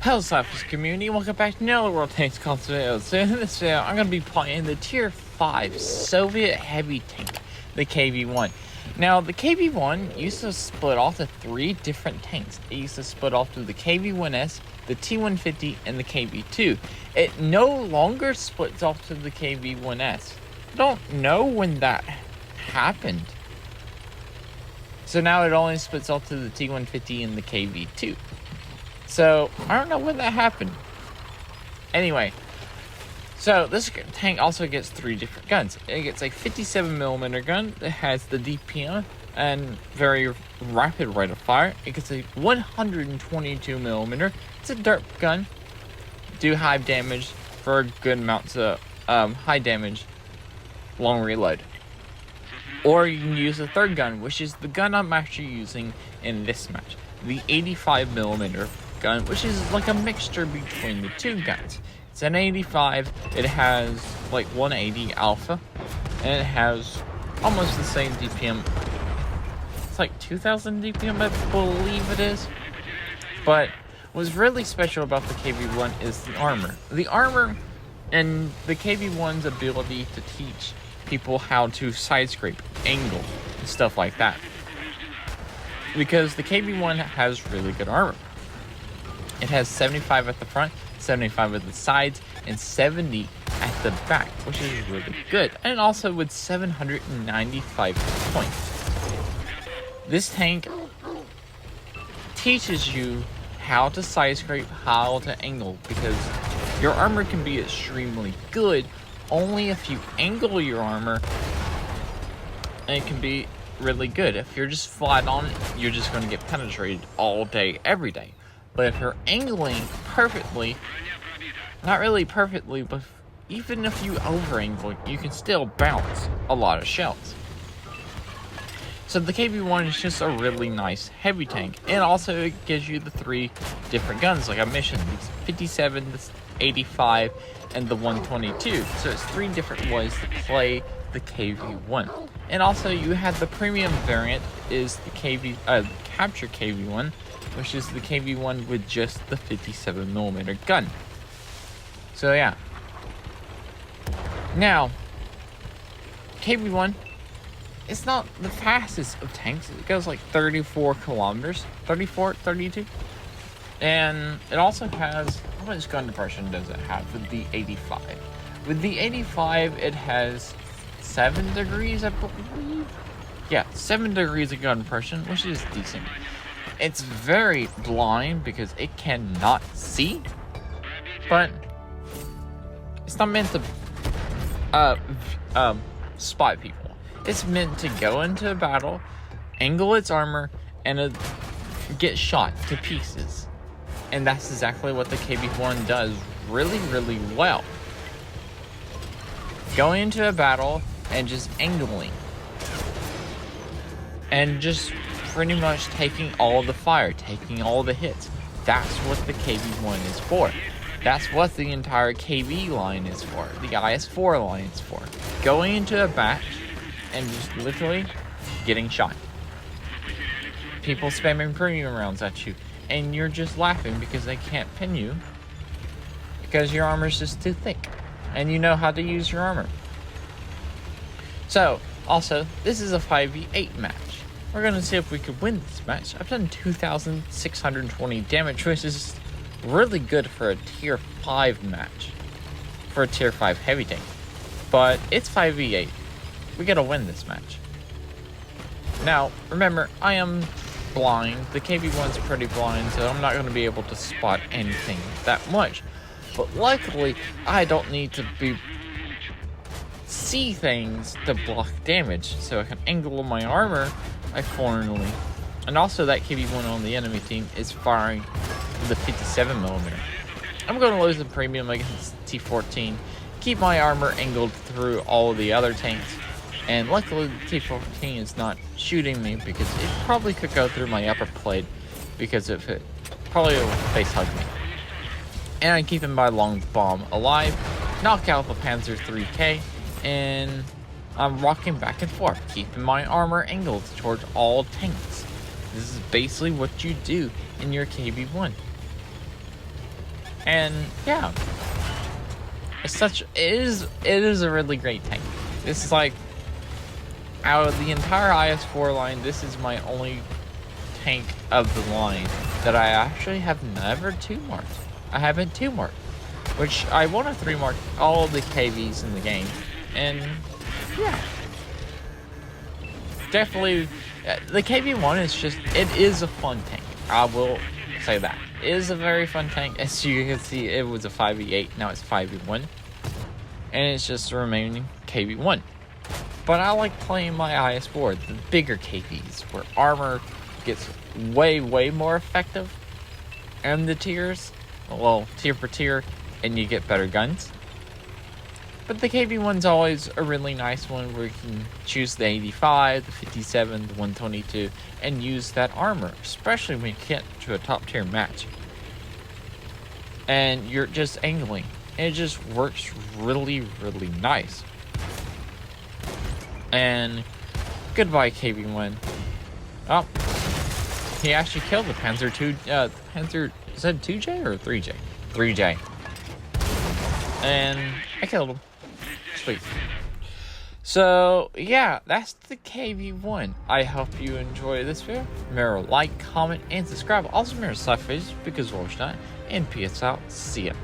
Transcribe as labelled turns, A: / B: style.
A: Hello Slapafish community, welcome back to another World Tanks console video. So in this video, I'm going to be playing the Tier 5 Soviet Heavy Tank, the KV-1. Now, the KV-1 used to split off to 3 different tanks. It used to split off to the KV-1S, the T-150, and the KV-2. It no longer splits off to the KV-1S. I don't know when that happened. So now it only splits off to the T-150 and the KV-2. So, I don't know when that happened. Anyway, so this tank also gets 3 different guns. It gets a 57mm gun that has the DPM and very rapid rate of fire. It gets a 122mm. It's a derp gun. Do high damage for good amounts of high damage, long reload. Or you can use the third gun, which is the gun I'm actually using in this match. The 85mm gun, which is like a mixture between the 2 guns. It's an 85, it has like 180 alpha, and it has almost the same DPM. It's like 2000 DPM, I believe it is. But what's really special about the KV-1 is the armor. The armor and the KV-1's ability to teach people how to side scrape, angle, and stuff like that. Because the KV-1 has really good armor. It has 75 at the front, 75 at the sides, and 70 at the back, which is really good. And also with 795 points. This tank teaches you how to side scrape, how to angle, because your armor can be extremely good only if you angle your armor, and it can be really good. If you're just flat on it, you're just going to get penetrated all day, every day. But if you're angling perfectly, not really perfectly, but even if you over-angle, you can still bounce a lot of shells. So the KV-1 is just a really nice heavy tank. And also it gives you the 3 different guns, like I mentioned, the 57, the 85, and the 122. So it's 3 different ways to play the KV-1. And also you have the premium variant is the Capture KV-1, which is the KV-1 with just the 57mm gun. So yeah. Now, KV-1, it's not the fastest of tanks. It goes like 34 kilometers, 34, 32. And it also has, how much gun depression does it have with the 85? With the 85, it has 7 degrees, I believe. Yeah, 7 degrees of gun depression, which is decent. It's very blind because it cannot see, but it's not meant to spot people. It's meant to go into a battle, angle its armor, and get shot to pieces. And that's exactly what the KV-1 does really, really well. Going into a battle and just angling. And just pretty much taking all the fire, taking all the hits. That's what the KV-1 is for. That's what the entire KV line is for. The IS-4 line is for. Going into a match and just literally getting shot. People spamming premium rounds at you, and you're just laughing because they can't pin you because your armor's just too thick and you know how to use your armor. So, also, this is a 5v8 match. We're going to see if we could win this match. I've done 2,620 damage, which is really good for a tier 5 match. For a tier 5 heavy tank. But it's 5v8. We got to win this match. Now, remember, I am blind. The KV-1's pretty blind, so I'm not going to be able to spot anything that much. But luckily, I don't need to see things to block damage, so I can angle my armor accordingly. And also that KV-1 on the enemy team is firing the 57mm. I'm going to lose the premium against T-14, keep my armor angled through all of the other tanks, and luckily the T-14 is not shooting me because it probably could go through my upper plate because if it probably will face hug me. And I'm keeping my long bomb alive, knock out the Panzer 3K, and I'm rocking back and forth, keeping my armor angled towards all tanks. This is basically what you do in your KV-1. And yeah, it is a really great tank. This is like, out of the entire IS-4 line, this is my only tank of the line that I actually have never 2-marked. I haven't 2-marked, which I want to 3-mark all of the KVs in the game. And yeah, definitely, the KV-1 is just, it is a fun tank. I will say that. It is a very fun tank. As you can see, it was a 5v8, now it's 5v1. And it's just the remaining KV-1. But I like playing my IS-4, the bigger KVs, where armor gets way more effective. And the tiers, well, tier per tier, and you get better guns. But the KV-1's always a really nice one where you can choose the 85, the 57, the 122, and use that armor, especially when you get to a top tier match. And you're just angling. And it just works really nice. And goodbye, KV-1. Oh, he actually killed the Panzer 2, Panzer, is that 2J or 3J? 3J. And I killed him. Sweet. So, yeah, that's the KV-1. I hope you enjoy this video. Remember, like, comment, and subscribe. Also, remember Slapafish, because watch that. And peace out. See ya.